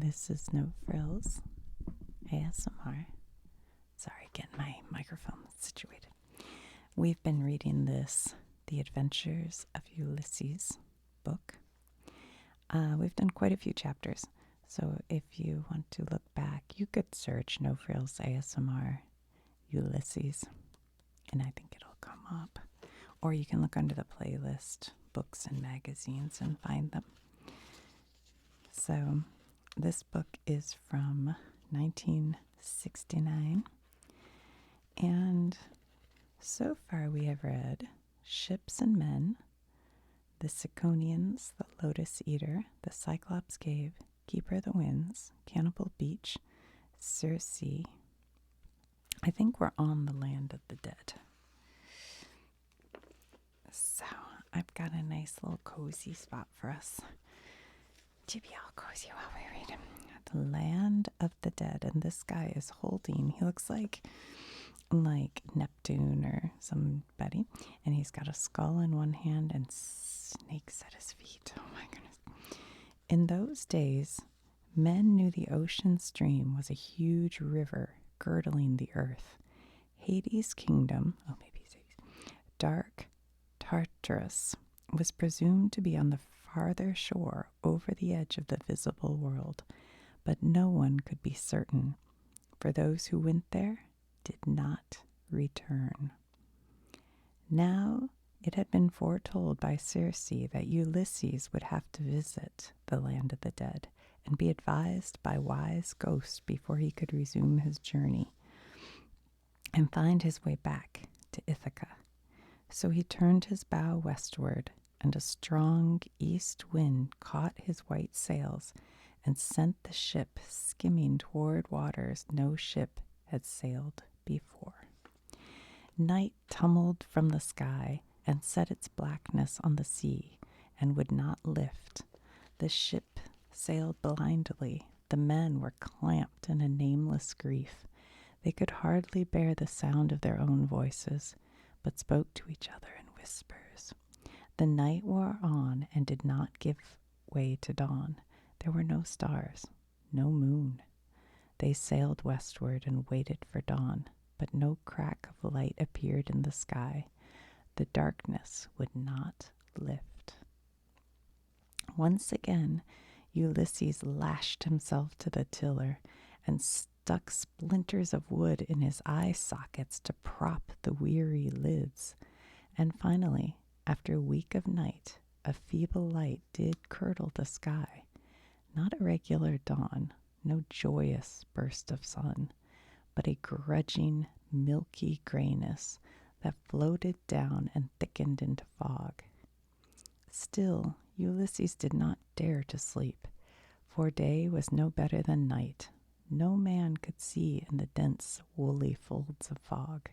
This is No Frills ASMR. Sorry, getting my microphone situated. We've been reading The Adventures of Ulysses book. We've done quite a few chapters, so if you want to look back, you could search No Frills ASMR Ulysses, and I think it'll come up. Or you can look under the playlist, books and magazines, and find them. So this book is from 1969, and so far we have read Ships and Men, The Ciconians, The Lotus Eater, The Cyclops Cave, Keeper of the Winds, Cannibal Beach, Circe. I think we're on the land of the dead. So I've got a nice little cozy spot for us to be all cozy while we read. The land of the dead, and this guy is holding, he looks like Neptune or somebody, and he's got a skull in one hand and snakes at his feet. Oh my goodness. In those days, men knew the ocean stream was a huge river girdling the earth. Hades' kingdom, dark Tartarus, was presumed to be on the farther shore over the edge of the visible world, but no one could be certain, for those who went there did not return. Now it had been foretold by Circe that Ulysses would have to visit the land of the dead and be advised by wise ghosts before he could resume his journey and find his way back to Ithaca. So he turned his bow westward, and a strong east wind caught his white sails and sent the ship skimming toward waters no ship had sailed before. Night tumbled from the sky and set its blackness on the sea and would not lift. The ship sailed blindly. The men were clamped in a nameless grief. They could hardly bear the sound of their own voices, but spoke to each other in whispers. The night wore on and did not give way to dawn. There were no stars, no moon. They sailed westward and waited for dawn, but no crack of light appeared in the sky. The darkness would not lift. Once again, Ulysses lashed himself to the tiller and stuck splinters of wood in his eye sockets to prop the weary lids. And finally, after a week of night, a feeble light did curdle the sky. Not a regular dawn, no joyous burst of sun, but a grudging, milky grayness that floated down and thickened into fog. Still, Ulysses did not dare to sleep, for day was no better than night. No man could see in the dense, woolly folds of fog.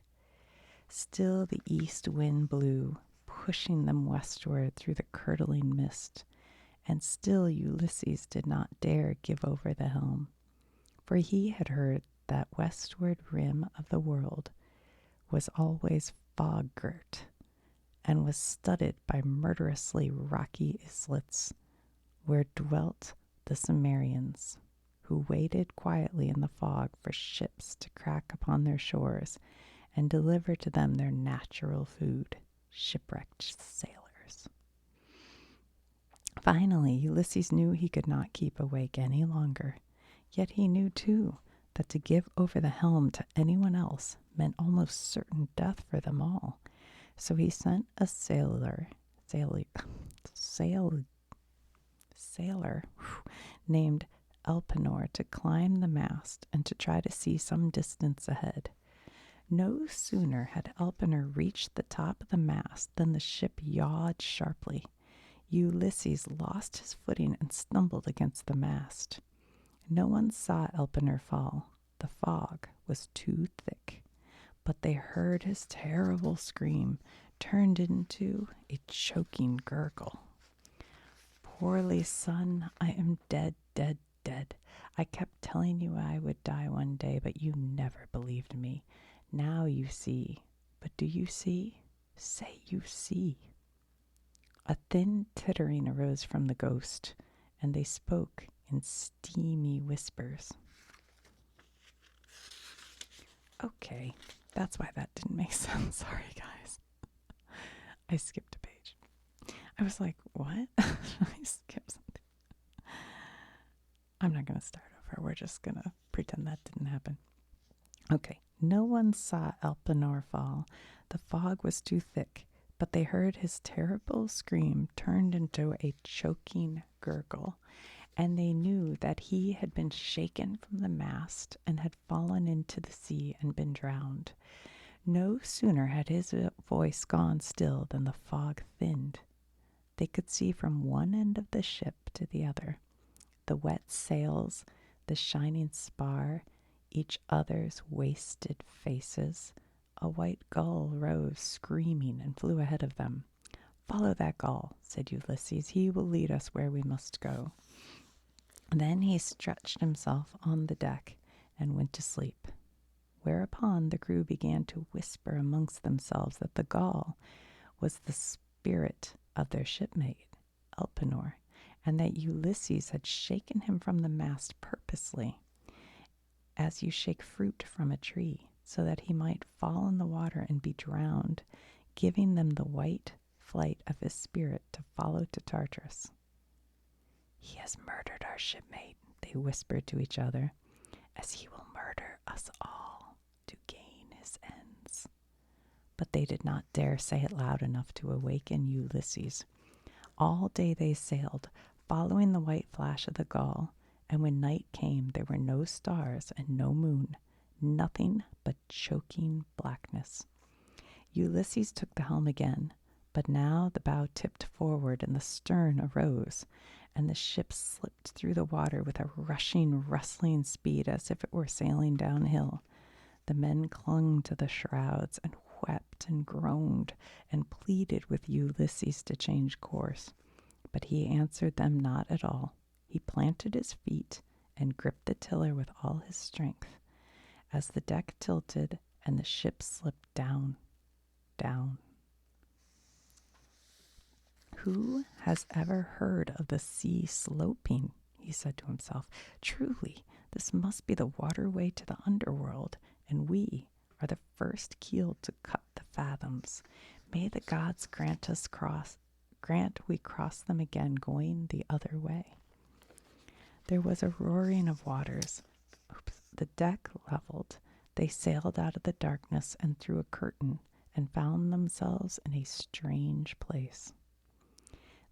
Still the east wind blew, pushing them westward through the curdling mist, and still Ulysses did not dare give over the helm, for he had heard that westward rim of the world was always fog-girt and was studded by murderously rocky islets, where dwelt the Cimmerians, who waited quietly in the fog for ships to crack upon their shores and deliver to them their natural food, shipwrecked sailors. Finally, Ulysses knew he could not keep awake any longer, yet he knew, too, that to give over the helm to anyone else meant almost certain death for them all. So he sent a sailor named Elpenor to climb the mast and to try to see some distance ahead. No sooner had Elpenor reached the top of the mast than the ship yawed sharply. Ulysses lost his footing and stumbled against the mast. No one saw Elpenor fall. The fog was too thick, but they heard his terrible scream turned into a choking gurgle. Poorly, son, I am dead, dead, dead. I kept telling you I would die one day, but you never believed me. Now you see. But do you see? Say you see. A thin tittering arose from the ghost, and they spoke in steamy whispers. Okay, that's why that didn't make sense. Sorry, guys. I skipped a page. I was like, what? I skipped something. I'm not going to start over. We're just going to pretend that didn't happen. Okay. No one saw Elpenor fall. The fog was too thick, but they heard his terrible scream turned into a choking gurgle, and they knew that he had been shaken from the mast and had fallen into the sea and been drowned. No sooner had his voice gone still than the fog thinned. They could see from one end of the ship to the other, the wet sails, the shining spar, each other's wasted faces. A white gull rose screaming and flew ahead of them. "Follow that gull," said Ulysses. "He will lead us where we must go." Then he stretched himself on the deck and went to sleep. Whereupon the crew began to whisper amongst themselves that the gull was the spirit of their shipmate, Elpenor, and that Ulysses had shaken him from the mast purposely, as you shake fruit from a tree, so that he might fall in the water and be drowned, giving them the white flight of his spirit to follow to Tartarus. "He has murdered our shipmate," they whispered to each other, "as he will murder us all to gain his ends." But they did not dare say it loud enough to awaken Ulysses. All day they sailed, following the white flash of the gull, and when night came there were no stars and no moon, nothing but choking blackness. Ulysses took the helm again, but now the bow tipped forward and the stern arose, and the ship slipped through the water with a rushing, rustling speed as if it were sailing downhill. The men clung to the shrouds and wept and groaned and pleaded with Ulysses to change course. But he answered them not at all. He planted his feet and gripped the tiller with all his strength. As the deck tilted and the ship slipped down, down. "Who has ever heard of the sea sloping?" he said to himself. "Truly, this must be the waterway to the underworld, and we are the first keel to cut the fathoms. May the gods grant we cross them again, going the other way." There was a roaring of waters. The deck leveled. They sailed out of the darkness and through a curtain, and found themselves in a strange place.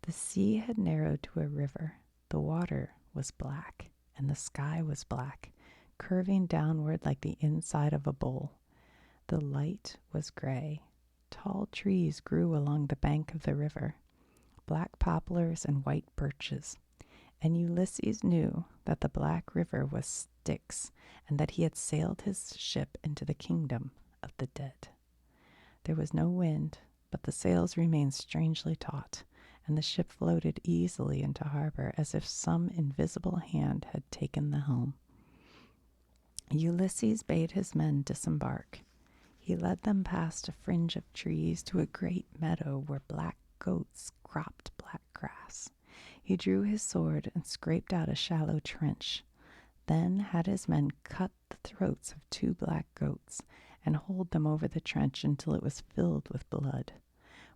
The sea had narrowed to a river. The water was black, and the sky was black, curving downward like the inside of a bowl. The light was gray. Tall trees grew along the bank of the river, black poplars and white birches, and Ulysses knew that the black river was Styx, and that he had sailed his ship into the kingdom of the dead. There was no wind, but the sails remained strangely taut, and the ship floated easily into harbor as if some invisible hand had taken the helm. Ulysses bade his men disembark. He led them past a fringe of trees to a great meadow where black goats cropped black grass. He drew his sword and scraped out a shallow trench, then had his men cut the throats of 2 black goats and hold them over the trench until it was filled with blood.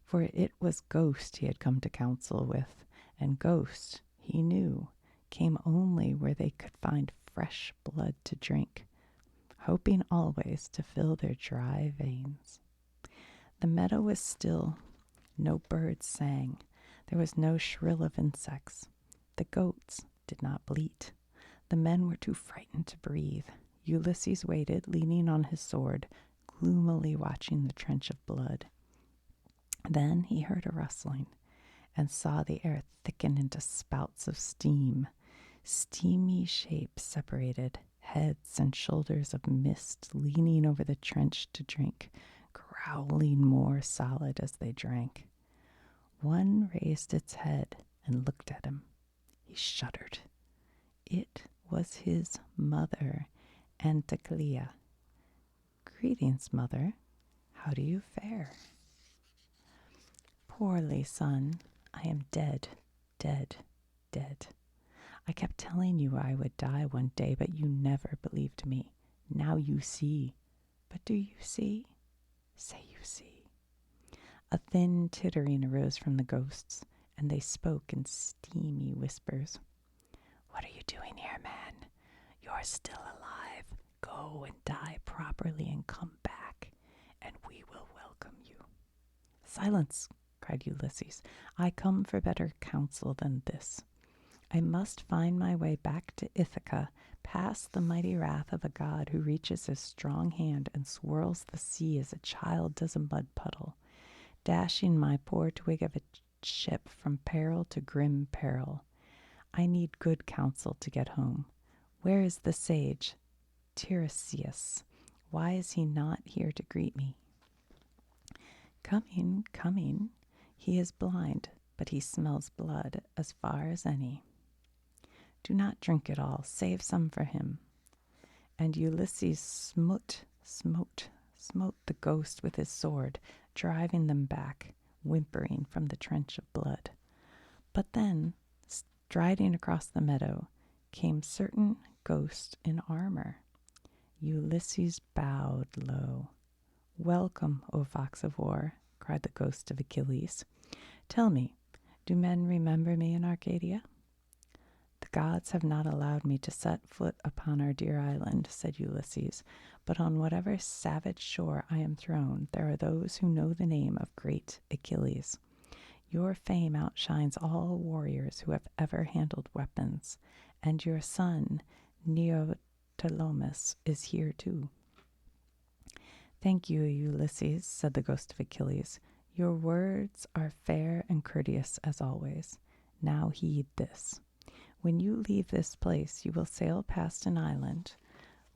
For it was Ghost he had come to counsel with, and Ghost, he knew, came only where they could find fresh blood to drink, hoping always to fill their dry veins. The meadow was still. No birds sang. There was no shrill of insects. The goats did not bleat. The men were too frightened to breathe. Ulysses waited, leaning on his sword, gloomily watching the trench of blood. Then he heard a rustling and saw the air thicken into spouts of steam. Steamy shapes separated, heads and shoulders of mist leaning over the trench to drink, growling more solid as they drank. One raised its head and looked at him. He shuddered. It was his mother, Anticlea. "Greetings, mother. How do you fare?" "Poorly, son. I am dead, dead, dead. I kept telling you I would die one day, but you never believed me. Now you see. But do you see? Say you see. A thin tittering arose from the ghosts, and they spoke in steamy whispers. What are you doing here, man? You're still alive. Go and die properly and come back, and we will welcome you. Silence, cried Ulysses. I come for better counsel than this. I must find my way back to Ithaca, past the mighty wrath of a god who reaches his strong hand and swirls the sea as a child does a mud puddle, dashing my poor twig of a ship from peril to grim peril. I need good counsel to get home. Where is the sage, Tiresias? Why is he not here to greet me? Coming, coming. He is blind, but he smells blood as far as any. Do not drink it all. Save some for him. And Ulysses smote the ghost with his sword, driving them back, whimpering from the trench of blood. But then, striding across the meadow, came certain ghost in armor. Ulysses bowed low. Welcome, O fox of war, cried the ghost of Achilles. Tell me, do men remember me in Arcadia? The gods have not allowed me to set foot upon our dear island, said Ulysses, but on whatever savage shore I am thrown, there are those who know the name of great Achilles. Your fame outshines all warriors who have ever handled weapons, and your son, Neoptolemus, is here too. Thank you, Ulysses, said the ghost of Achilles. Your words are fair and courteous as always. Now heed this. When you leave this place, you will sail past an island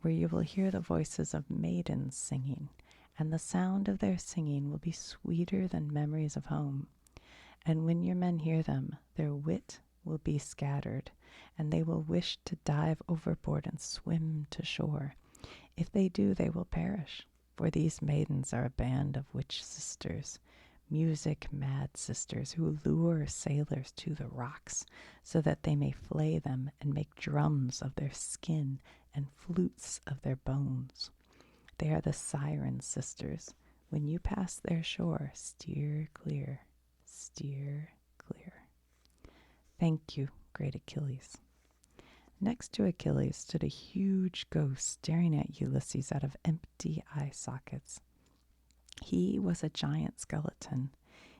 where you will hear the voices of maidens singing, and the sound of their singing will be sweeter than memories of home. And when your men hear them, their wit will be scattered, and they will wish to dive overboard and swim to shore. If they do, they will perish, for these maidens are a band of witch sisters, music-mad sisters who lure sailors to the rocks so that they may flay them and make drums of their skin and flutes of their bones. They are the siren sisters. When you pass their shore, steer clear, steer clear. Thank you, great Achilles. Next to Achilles stood a huge ghost staring at Ulysses out of empty eye sockets. He was a giant skeleton.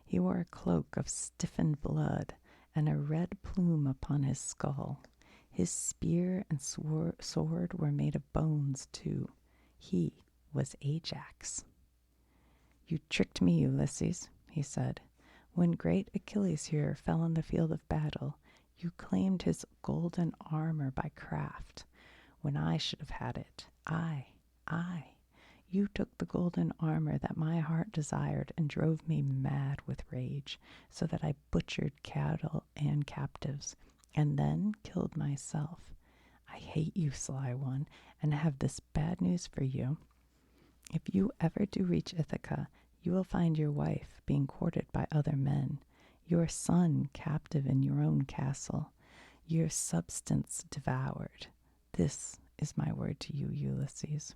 He wore a cloak of stiffened blood and a red plume upon his skull. His spear and sword were made of bones, too. He was Ajax. You tricked me, Ulysses, he said. When great Achilles here fell on the field of battle, you claimed his golden armor by craft, when I should have had it. I. You took the golden armor that my heart desired and drove me mad with rage, so that I butchered cattle and captives, and then killed myself. I hate you, sly one, and have this bad news for you. If you ever do reach Ithaca, you will find your wife being courted by other men, your son captive in your own castle, your substance devoured. This is my word to you, Ulysses.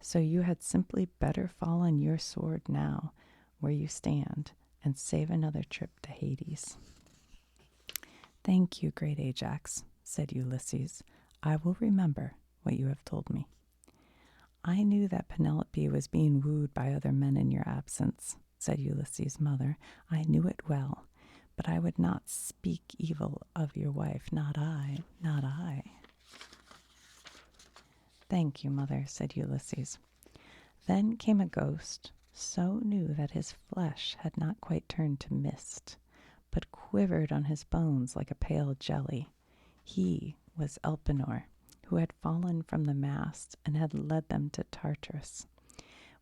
So you had simply better fall on your sword now, where you stand, and save another trip to Hades. Thank you, great Ajax, said Ulysses. I will remember what you have told me. I knew that Penelope was being wooed by other men in your absence, said Ulysses' mother. I knew it well, but I would not speak evil of your wife, not I, not I. Thank you, mother, said Ulysses. Then came a ghost, so new that his flesh had not quite turned to mist, but quivered on his bones like a pale jelly. He was Elpenor, who had fallen from the mast and had led them to Tartarus.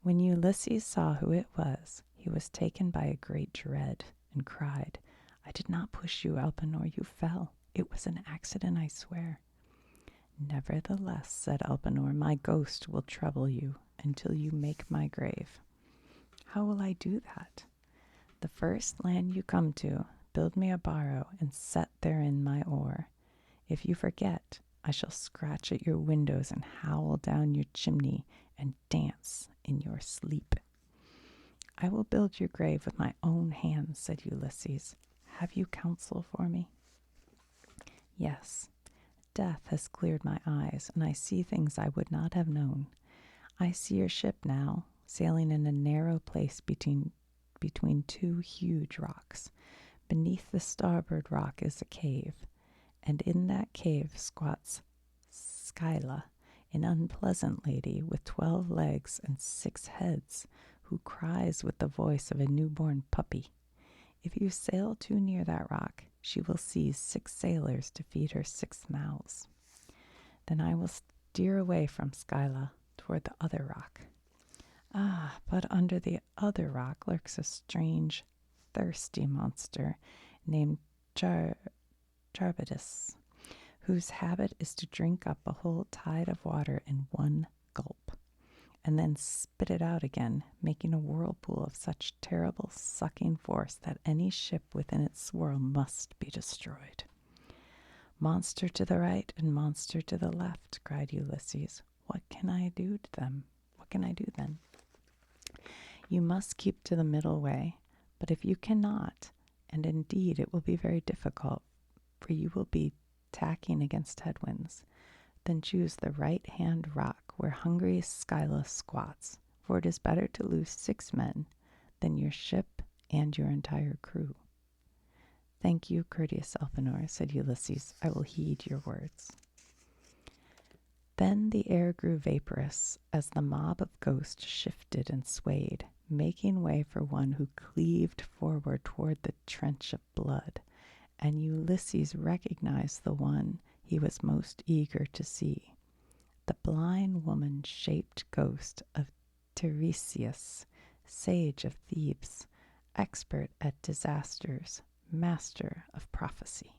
When Ulysses saw who it was, he was taken by a great dread and cried, I did not push you, Elpenor, you fell. It was an accident, I swear. Nevertheless, said Elpenor, my ghost will trouble you until you make my grave. How will I do that? The first land you come to, build me a barrow and set therein my ore. If you forget, I shall scratch at your windows and howl down your chimney and dance in your sleep. I will build your grave with my own hands, said Ulysses. Have you counsel for me? Yes. Death has cleared my eyes, and I see things I would not have known. I see your ship now, sailing in a narrow place between two huge rocks. Beneath the starboard rock is a cave, and in that cave squats Scylla, an unpleasant lady with 12 legs and 6 heads, who cries with the voice of a newborn puppy. If you sail too near that rock, she will seize 6 sailors to feed her 6 mouths. Then I will steer away from Scylla toward the other rock. Ah, but under the other rock lurks a strange, thirsty monster named Charybdis, whose habit is to drink up a whole tide of water in one gulp, and then spit it out again, making a whirlpool of such terrible sucking force that any ship within its swirl must be destroyed. Monster to the right and monster to the left, cried Ulysses. What can I do to them? What can I do then? You must keep to the middle way, but if you cannot, and indeed it will be very difficult, for you will be tacking against headwinds, then choose the right-hand rock where hungry Scylla squats, for it is better to lose 6 men than your ship and your entire crew. Thank you, courteous Elpenor, said Ulysses. I will heed your words. Then the air grew vaporous as the mob of ghosts shifted and swayed, making way for one who cleaved forward toward the trench of blood, and Ulysses recognized the one he was most eager to see, the blind woman-shaped ghost of Tiresias, sage of Thebes, expert at disasters, master of prophecy.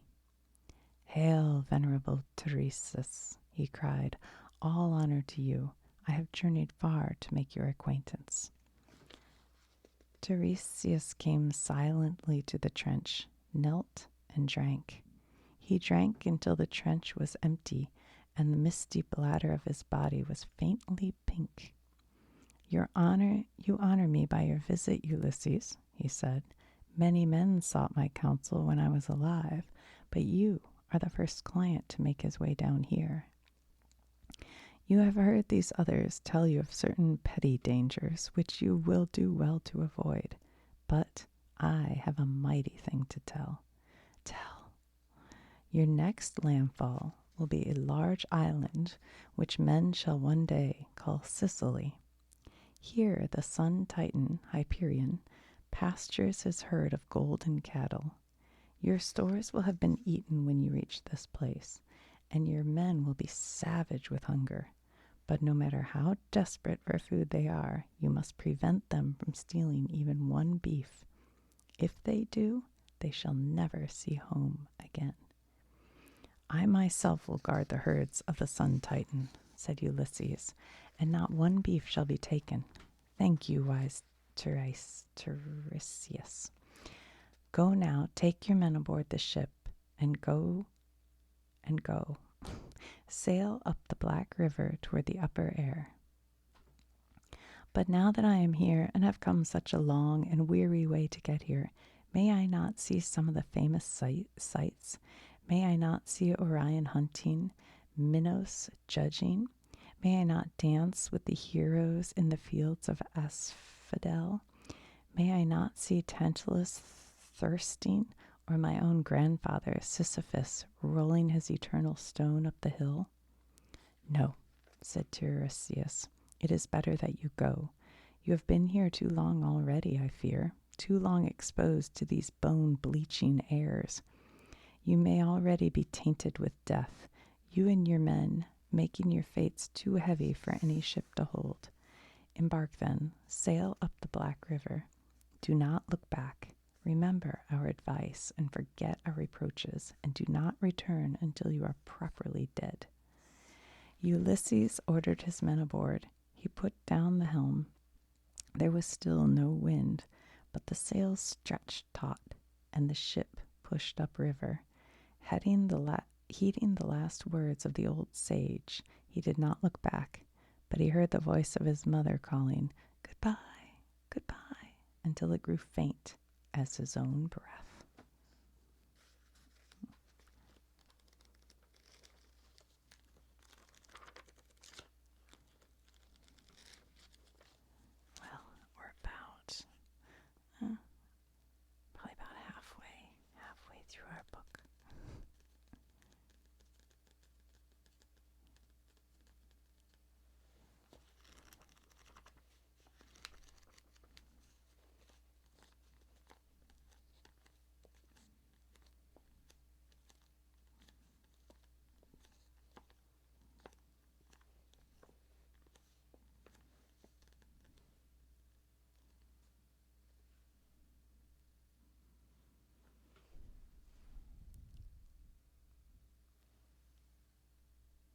Hail, venerable Tiresias, he cried. All honor to you. I have journeyed far to make your acquaintance. Tiresias came silently to the trench, knelt, and drank. He drank until the trench was empty, and the misty bladder of his body was faintly pink. You honor me by your visit, Ulysses, he said. Many men sought my counsel when I was alive, but you are the first client to make his way down here. You have heard these others tell you of certain petty dangers which you will do well to avoid, but I have a mighty thing to tell. Tell. Your next landfall will be a large island which men shall one day call Sicily. Here the sun titan, Hyperion, pastures his herd of golden cattle. Your stores will have been eaten when you reach this place, and your men will be savage with hunger. But no matter how desperate for food they are, you must prevent them from stealing even one beef. If they do, they shall never see home again. I myself will guard the herds of the Sun Titan, said Ulysses, and not one beef shall be taken. Thank you, wise Tiresias. Go now, take your men aboard the ship, and go. Sail up the Black River toward the upper air. But now that I am here and have come such a long and weary way to get here, may I not see some of the famous sights? May I not see Orion hunting, Minos judging? May I not dance with the heroes in the fields of Asphodel? May I not see Tantalus thirsting, or my own grandfather Sisyphus rolling his eternal stone up the hill? No, said Tiresias. It is better that you go. You have been here too long already, I fear, too long exposed to these bone-bleaching airs. You may already be tainted with death, you and your men, making your fates too heavy for any ship to hold. Embark then, sail up the Black River. Do not look back. Remember our advice and forget our reproaches, and do not return until you are properly dead. Ulysses ordered his men aboard. He put down the helm. There was still no wind, but the sails stretched taut, and the ship pushed upriver, heading the Heeding the last words of the old sage, he did not look back, but he heard the voice of his mother calling, "Goodbye, goodbye," until it grew faint as his own breath.